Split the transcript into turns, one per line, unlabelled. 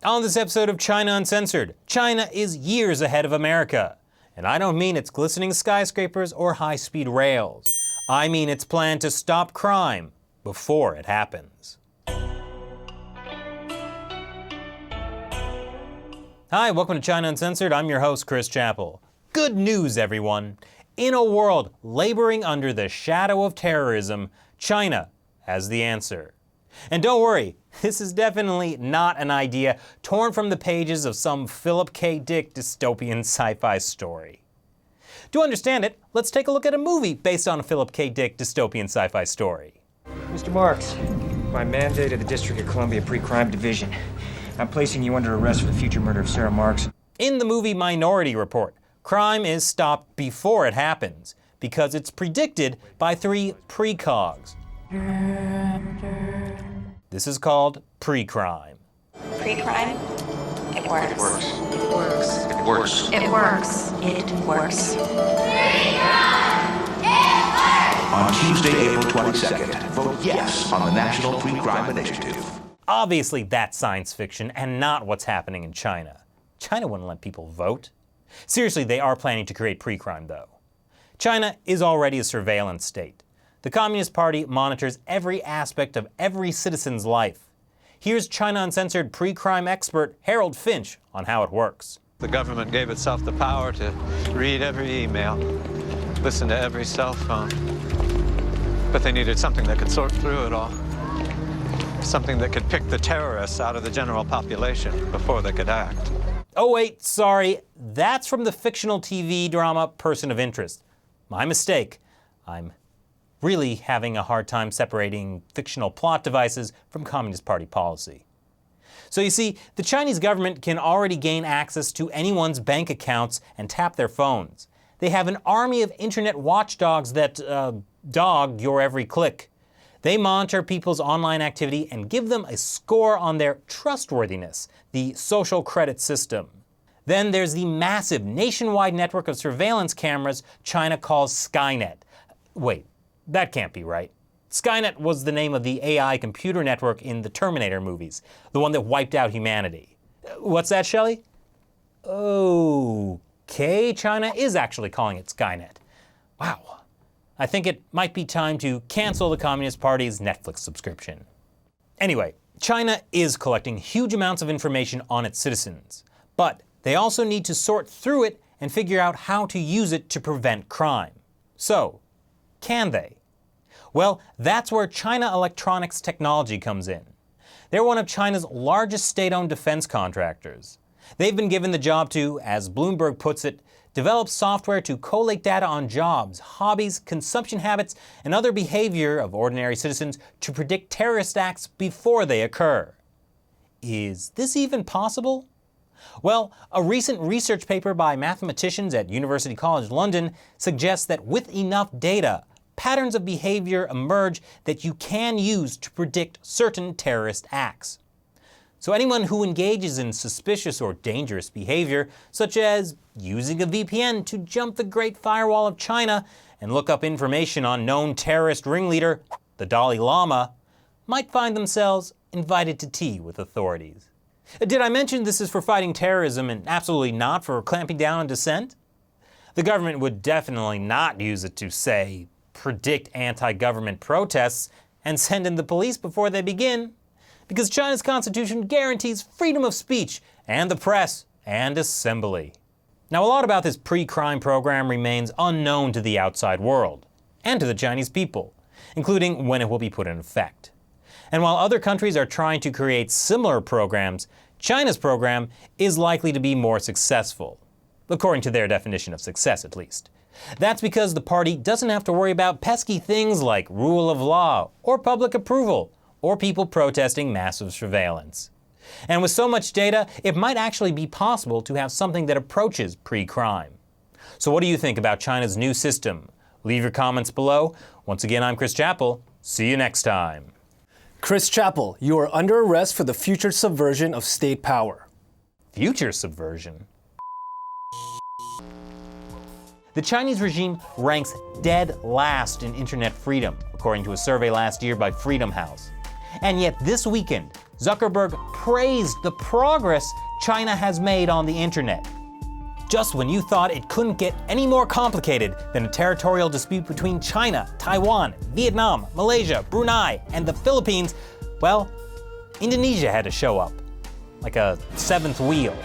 On this episode of China Uncensored, China is years ahead of America. And I don't mean its glistening skyscrapers or high-speed rails. I mean its plan to stop crime before it happens. Hi, welcome to China Uncensored. I'm your host, Chris Chappell. Good news, everyone. In a world laboring under the shadow of terrorism, China has the answer. And don't worry, this is definitely not an idea torn from the pages of some Philip K. Dick dystopian sci-fi story. To understand it, let's take a look at a movie based on a Philip K. Dick dystopian sci-fi story.
Mr. Marks, by mandate of the District of Columbia Pre-Crime Division, I'm placing you under arrest for the future murder of Sarah Marks.
In the movie Minority Report, crime is stopped before it happens because it's predicted by three precogs. This is called pre-crime.
Pre-crime? It works.
It works. It works.
It works. It works.
On Tuesday, April 22nd, vote yes on the National Pre-Crime Initiative.
Obviously that's science fiction and not what's happening in China. China wouldn't let people vote. Seriously, they are planning to create pre-crime though. China is already a surveillance state. The Communist Party monitors every aspect of every citizen's life. Here's China Uncensored pre-crime expert Harold Finch on how it works.
The government gave itself the power to read every email, listen to every cell phone. But they needed something that could sort through it all. Something that could pick the terrorists out of the general population before they could act.
Oh wait, sorry, that's from the fictional TV drama Person of Interest. My mistake. I'm really having a hard time separating fictional plot devices from Communist Party policy. So you see, the Chinese government can already gain access to anyone's bank accounts and tap their phones. They have an army of internet watchdogs that dog your every click. They monitor people's online activity and give them a score on their trustworthiness, the social credit system. Then there's the massive nationwide network of surveillance cameras China calls Skynet. Wait, that can't be right. Skynet was the name of the AI computer network in the Terminator movies, the one that wiped out humanity. What's that, Shelley? Okay, China is actually calling it Skynet. Wow. I think it might be time to cancel the Communist Party's Netflix subscription. Anyway, China is collecting huge amounts of information on its citizens, but they also need to sort through it and figure out how to use it to prevent crime. So, can they? Well, that's where China Electronics Technology comes in. They're one of China's largest state-owned defense contractors. They've been given the job to, as Bloomberg puts it, develop software to collate data on jobs, hobbies, consumption habits, and other behavior of ordinary citizens to predict terrorist acts before they occur. Is this even possible? Well, a recent research paper by mathematicians at University College London suggests that with enough data, patterns of behavior emerge that you can use to predict certain terrorist acts. So anyone who engages in suspicious or dangerous behavior, such as using a VPN to jump the Great Firewall of China and look up information on known terrorist ringleader, the Dalai Lama, might find themselves invited to tea with authorities. Did I mention this is for fighting terrorism and absolutely not for clamping down on dissent? The government would definitely not use it to, say, predict anti-government protests and send in the police before they begin, because China's constitution guarantees freedom of speech and the press and assembly. Now, a lot about this pre-crime program remains unknown to the outside world and to the Chinese people, including when it will be put in effect. And while other countries are trying to create similar programs, China's program is likely to be more successful, according to their definition of success at least. That's because the party doesn't have to worry about pesky things like rule of law or public approval or people protesting massive surveillance. And with so much data, it might actually be possible to have something that approaches pre-crime. So what do you think about China's new system? Leave your comments below. Once again, I'm Chris Chappell. See you next time.
Chris Chappell, you are under arrest for the future subversion of state power.
Future subversion? The Chinese regime ranks dead last in internet freedom, according to a survey last year by Freedom House. And yet this weekend, Zuckerberg praised the progress China has made on the internet. Just when you thought it couldn't get any more complicated than a territorial dispute between China, Taiwan, Vietnam, Malaysia, Brunei, and the Philippines, well, Indonesia had to show up, like a seventh wheel.